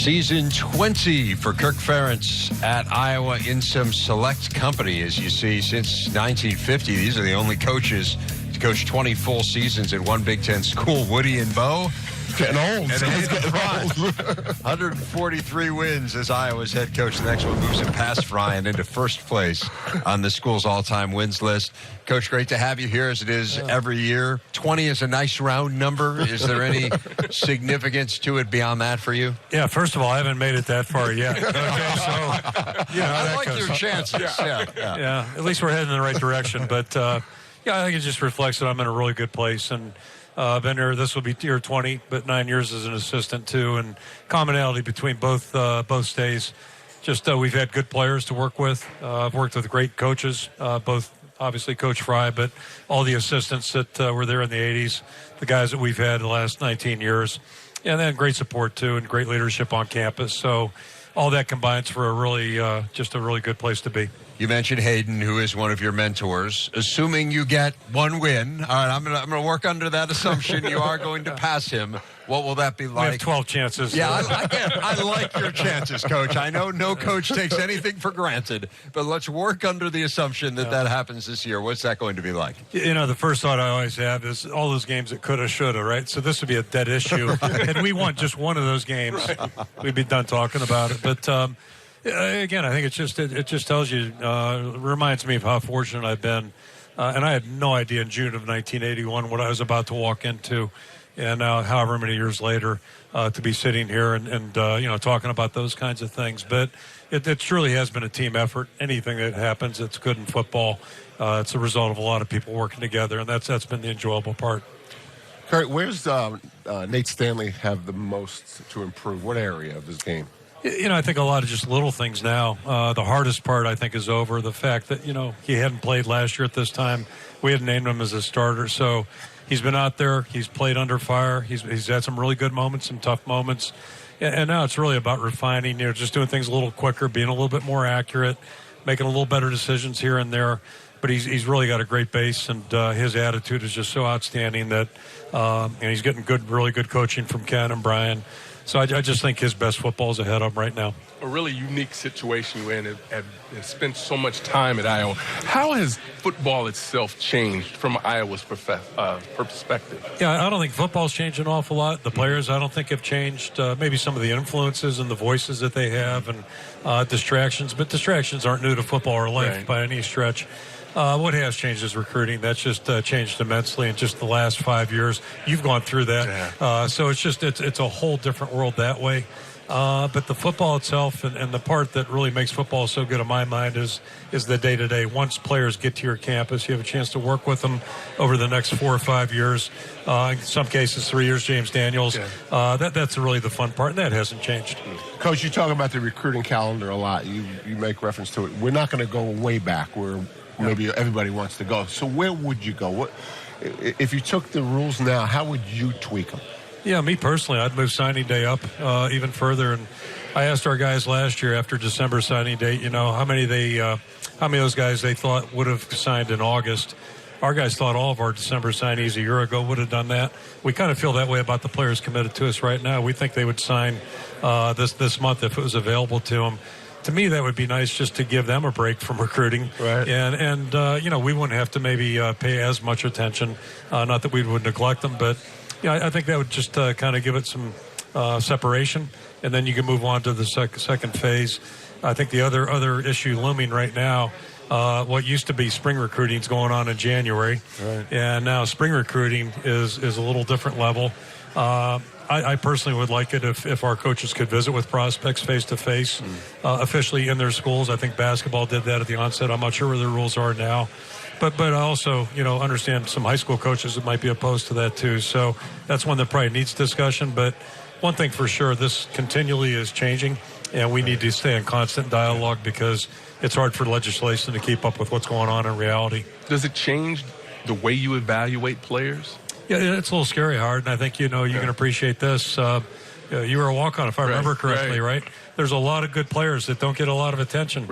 Season 20 for Kirk Ferentz at Iowa in some select company, as you see, since 1950. These are the only coaches to coach 20 full seasons at one Big Ten school. Woody and Bo. Getting old. And he's getting old. 143 wins as Iowa's head coach. The next one moves him past Ryan into first place on the school's all-time wins list. Coach, great to have you here, as it is every year. 20 is a nice round number. Is there any significance to it beyond that for you? Yeah, first of all, I haven't made it that far yet. Okay, so, you know, I like your chances. Yeah, at least we're heading in the right direction. But, yeah, I think it just reflects that I'm in a really good place. And I've been here, this will be year 20, but 9 years as an assistant, too. And commonality between both stays. Just we've had good players to work with. I've worked with great coaches, both obviously Coach Fry, but all the assistants that were there in the 80s, the guys that we've had the last 19 years. And then great support, too, and great leadership on campus. So all that combines for a really, just a really good place to be. You mentioned Hayden, who is one of your mentors. Assuming you get one win, all right, I'm gonna work under that assumption. You are going to pass him. What will that be like? We have 12 chances. Yeah, I like your chances, Coach. I know no coach takes anything for granted, but let's work under the assumption that that happens this year. What's that going to be like? You know, the first thought I always have is all those games that coulda, shoulda, right? So this would be a dead issue. And we won just one of those games. Right. We'd be done talking about it. But, again, I think it just tells you, reminds me of how fortunate I've been. And I had no idea in June of 1981 what I was about to walk into. And now, however many years later, to be sitting here and you know, talking about those kinds of things. But it truly has been a team effort. Anything that happens that's good in football, it's a result of a lot of people working together, and that's been the enjoyable part. Kurt, where's Nate Stanley have the most to improve? What area of his game? You know, I think a lot of just little things now. The hardest part, I think, is over. The fact that, you know, he hadn't played last year at this time. We had named him as a starter, so he's been out there. He's played under fire. He's had some really good moments, some tough moments. And now it's really about refining, you know, just doing things a little quicker, being a little bit more accurate, making a little better decisions here and there. But he's really got a great base, and his attitude is just so outstanding that and he's getting really good coaching from Ken and Brian. So I just think his best football is ahead of him right now. A really unique situation you're in, have spent so much time at Iowa. How has football itself changed from Iowa's perspective? Yeah, I don't think football's changed an awful lot. The players, I don't think, have changed. Maybe some of the influences and the voices that they have and distractions. But distractions aren't new to football or life by any stretch. What has changed is recruiting. That's just changed immensely in just the last 5 years. You've gone through that. So it's a whole different world that way. But the football itself and the part that really makes football so good in my mind is the day-to-day. Once players get to your campus, you have a chance to work with them over the next 4 or 5 years. In some cases, 3 years, James Daniels. That's really the fun part, and that hasn't changed. Coach, you talk about the recruiting calendar a lot. You make reference to it. We're not going to go way back where maybe everybody wants to go. So where would you go? If you took the rules now, how would you tweak them? Yeah, me personally, I'd move signing day up even further. And I asked our guys last year after December signing date, you know, how many of those guys they thought would have signed in August. Our guys thought all of our December signees a year ago would have done that. We kind of feel that way about the players committed to us right now. We think they would sign this month if it was available to them. To me, that would be nice just to give them a break from recruiting. Right. And you know, we wouldn't have to maybe pay as much attention. Not that we would neglect them, but yeah, I think that would just kind of give it some separation, and then you can move on to the second phase. I think the other issue looming right now, what used to be spring recruiting is going on in January, and now spring recruiting is a little different level. I personally would like it if our coaches could visit with prospects face-to-face, officially in their schools. I think basketball did that at the onset. I'm not sure where the rules are now. But I also, you know, understand some high school coaches that might be opposed to that too. So that's one that probably needs discussion. But one thing for sure, this continually is changing, and we need to stay in constant dialogue because it's hard for legislation to keep up with what's going on in reality. Does it change the way you evaluate players? Yeah, it's a little scary, Hard, and I think, you know, you can appreciate this. You were a walk-on, if I remember correctly, right? There's a lot of good players that don't get a lot of attention,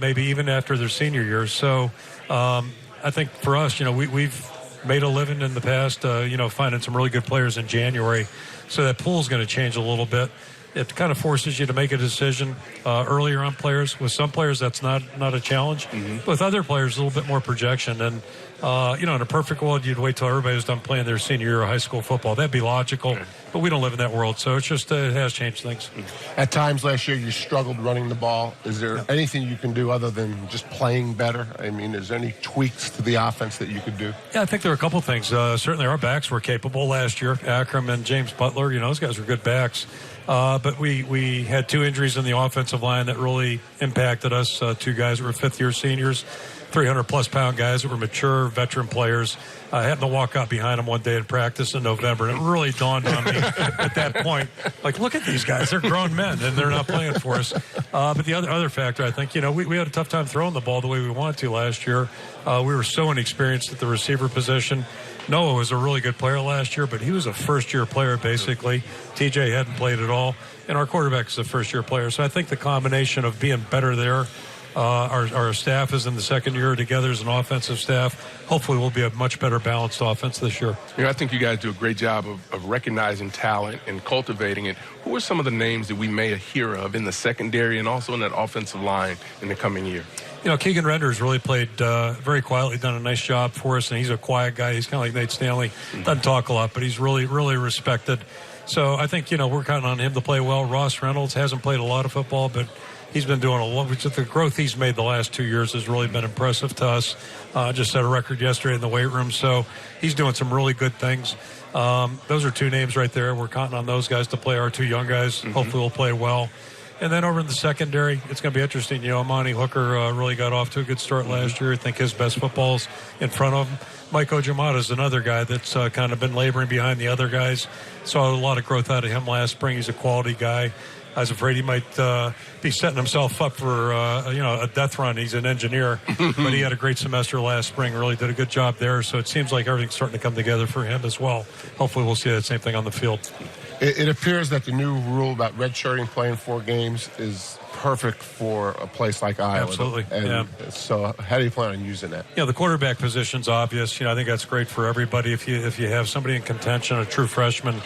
maybe even after their senior years. So I think for us, you know, we've made a living in the past, you know, finding some really good players in January. So that pool's going to change a little bit. it kind of forces you to make a decision earlier on players. With some players, that's not a challenge. But with other players, a little bit more projection. And, in a perfect world, you'd wait till everybody was done playing their senior year of high school football. That'd be logical. But we don't live in that world. So it's just, it has changed things. At times last year, you struggled running the ball. Is there anything you can do other than just playing better? I mean, is there any tweaks to the offense that you could do? Yeah, I think there are a couple things. Certainly our backs were capable last year. Akram and James Butler, those guys were good backs. But we had 2 injuries in the offensive line that really impacted us. 2 guys that were fifth-year seniors, 300-plus pound guys that were mature veteran players. I happened to walk out behind them one day in practice in November, and it really dawned on me at that point, like, look at these guys. They're grown men, and they're not playing for us. But the other factor, I think, we had a tough time throwing the ball the way we wanted to last year. We were so inexperienced at the receiver position. Noah was a really good player last year, but he was a first-year player, basically. TJ hadn't played at all, and our quarterback is a first-year player. So I think the combination of being better there, our staff is in the second year together as an offensive staff. Hopefully we'll be a much better balanced offense this year. I think you guys do a great job of recognizing talent and cultivating it. Who are some of the names that we may hear of in the secondary and also in that offensive line in the coming year? Keegan Render's really played very quietly, done a nice job for us, and he's a quiet guy. He's kind of like Nate Stanley. Doesn't talk a lot, but he's really, really respected. So I think, we're counting on him to play well. Ross Reynolds hasn't played a lot of football, but he's been doing a lot. The growth he's made the last 2 years has really been impressive to us. Just set a record yesterday in the weight room, so he's doing some really good things. Those are 2 names right there. We're counting on those guys to play. Our 2 young guys hopefully will play well. And then over in the secondary, it's going to be interesting. Amani Hooker really got off to a good start last year. I think his best football's in front of him. Mike Ojamata is another guy that's kind of been laboring behind the other guys. Saw a lot of growth out of him last spring. He's a quality guy. I was afraid he might be setting himself up for, a death run. He's an engineer, but he had a great semester last spring, really did a good job there. So it seems like everything's starting to come together for him as well. Hopefully we'll see that same thing on the field. It appears that the new rule about redshirting, playing 4 games, is perfect for a place like Iowa. Absolutely. And so how do you plan on using that? The quarterback position's obvious. I think that's great for everybody. If you have somebody in contention, a true freshman,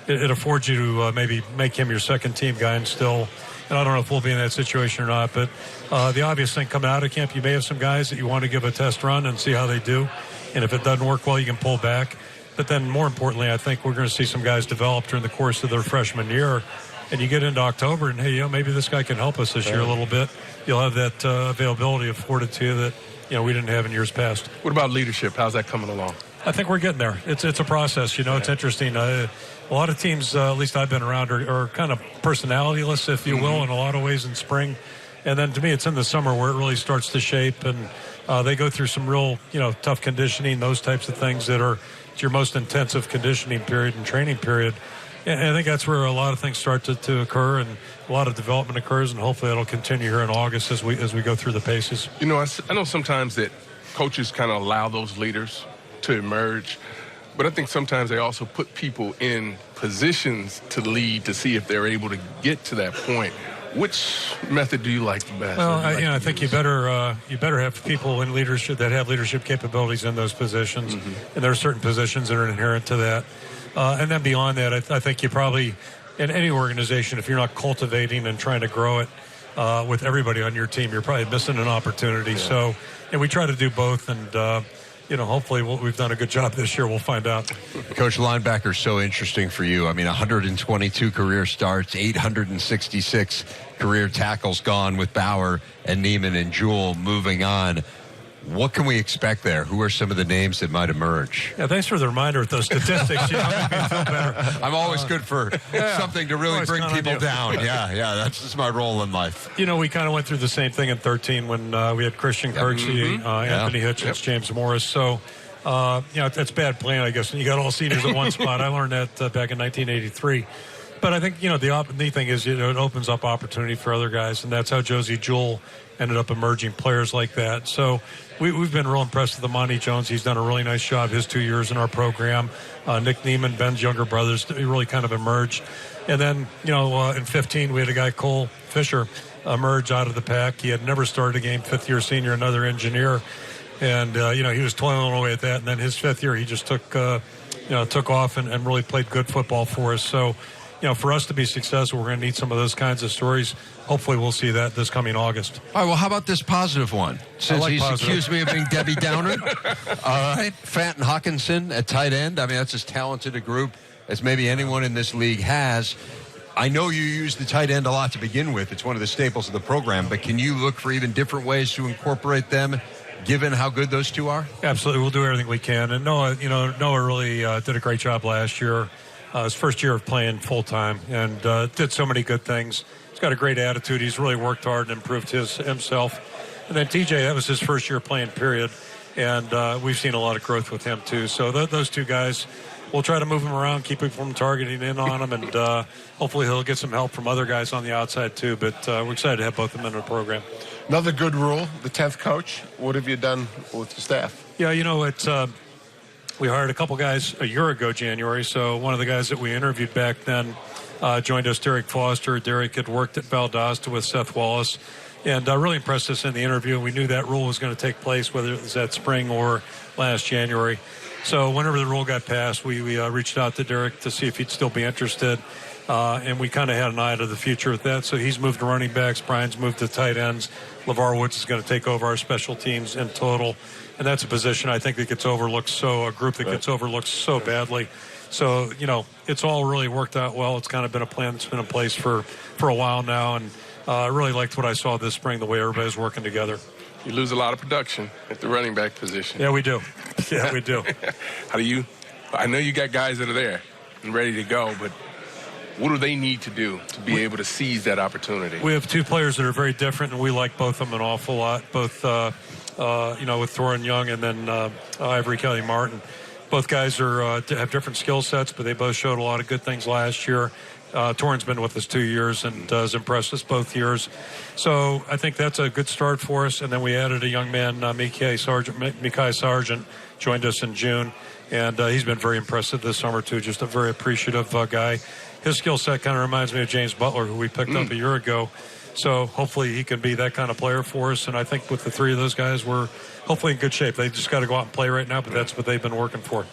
it affords you to maybe make him your second-team guy and still. And I don't know if we'll be in that situation or not, but the obvious thing coming out of camp, you may have some guys that you want to give a test run and see how they do. And if it doesn't work well, you can pull back. But then more importantly, I think we're going to see some guys develop during the course of their freshman year. And you get into October and, hey, maybe this guy can help us this year a little bit. You'll have that availability afforded to you that, we didn't have in years past. What about leadership? How's that coming along? I think we're getting there. It's a process. It's interesting. A lot of teams, at least I've been around, are kind of personality-less, if you will, in a lot of ways in spring. And then to me, it's in the summer where it really starts to shape. And they go through some real, tough conditioning, those types of things that are your most intensive conditioning period and training period. And I think that's where a lot of things start to occur and a lot of development occurs, and hopefully that'll continue here in August as we go through the paces. I know sometimes that coaches kind of allow those leaders to emerge, but I think sometimes they also put people in positions to lead to see if they're able to get to that point. Which method do you like the best? Well, I think you better have people in leadership that have leadership capabilities in those positions, and there are certain positions that are inherent to that. And then beyond that, I think you probably, in any organization, if you're not cultivating and trying to grow it with everybody on your team, you're probably missing an opportunity. Yeah. So, we try to do both, and hopefully we've done a good job this year. We'll find out. Coach, linebacker's so interesting for you. 122 career starts, 866 career tackles gone with Bauer and Neiman and Jewell moving on. What can we expect there? Who are some of the names that might emerge? Yeah, thanks for the reminder with those statistics. Make me feel better. I'm always good for something to really bring people down. Yeah, that's just my role in life. We kind of went through the same thing in 2013 when we had Christian Kirksey, Anthony Hitchens, James Morris. So, it's bad playing, I guess, when you got all seniors at one spot. I learned that back in 1983. But I think, the neat thing is, it opens up opportunity for other guys, and that's how Josie Jewell ended up emerging players like that. So we've been real impressed with Amani Jones. He's done a really nice job his 2 years in our program. Nick Neiman, Ben's younger brothers, he really kind of emerged. And then, in 15, we had a guy, Cole Fisher, emerge out of the pack. He had never started a game, fifth-year senior, another engineer. And, he was toiling away at that. And then his fifth year, he just took off and really played good football for us. So, for us to be successful, we're going to need some of those kinds of stories. Hopefully we'll see that this coming August. All right, well, how about this positive one? Since like he's positive. accused me of being Debbie Downer. All right, Fant and Hawkinson at tight end. I mean, that's as talented a group as maybe anyone in this league has. I know you use the tight end a lot to begin with. It's one of the staples of the program. But can you look for even different ways to incorporate them, given how good those two are? Absolutely. We'll do everything we can. And Noah really did a great job last year. His first year of playing full-time, and did so many good things. He's got a great attitude. He's really worked hard and improved himself. And then TJ, that was his first year playing, period. And we've seen a lot of growth with him, too. So those two guys, we'll try to move him around, keep him from targeting in on him, and hopefully he'll get some help from other guys on the outside, too. But we're excited to have both of them in the program. Another good rule, the 10th coach. What have you done with the staff? Yeah, it's... we hired a couple guys a year ago, January. So one of the guys that we interviewed back then joined us, Derek Foster. Derek had worked at Valdosta with Seth Wallace, and really impressed us in the interview. And we knew that rule was going to take place, whether it was that spring or last January. So whenever the rule got passed, we reached out to Derek to see if he'd still be interested. And we kind of had an eye to the future with that. So he's moved to running backs. Brian's moved to tight ends. LeVar Woods is going to take over our special teams in total. And that's a position I think that gets overlooked a group that gets overlooked so badly. So, it's all really worked out well. It's kind of been a plan that's been in place for a while now. And I really liked what I saw this spring, the way everybody's working together. You lose a lot of production at the running back position. Yeah, we do. Yeah, we do. I know you got guys that are there and ready to go, but what do they need to do to be able to seize that opportunity? We have two players that are very different, and we like both of them an awful lot. Both, with Thorin Young and then Ivory Kelly Martin. Both guys have different skill sets, but they both showed a lot of good things last year. Thorin's been with us 2 years and has impressed us both years. So I think that's a good start for us. And then we added a young man, Mekhi Sargent, joined us in June. And he's been very impressive this summer, too. Just a very appreciative guy. His skill set kind of reminds me of James Butler, who we picked up a year ago. So hopefully he can be that kind of player for us. And I think with the three of those guys, we're hopefully in good shape. They just got to go out and play right now, but that's what they've been working for.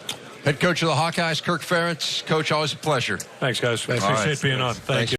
Head coach of the Hawkeyes, Kirk Ferentz. Coach, always a pleasure. Thanks, guys. Appreciate being on. Thank you.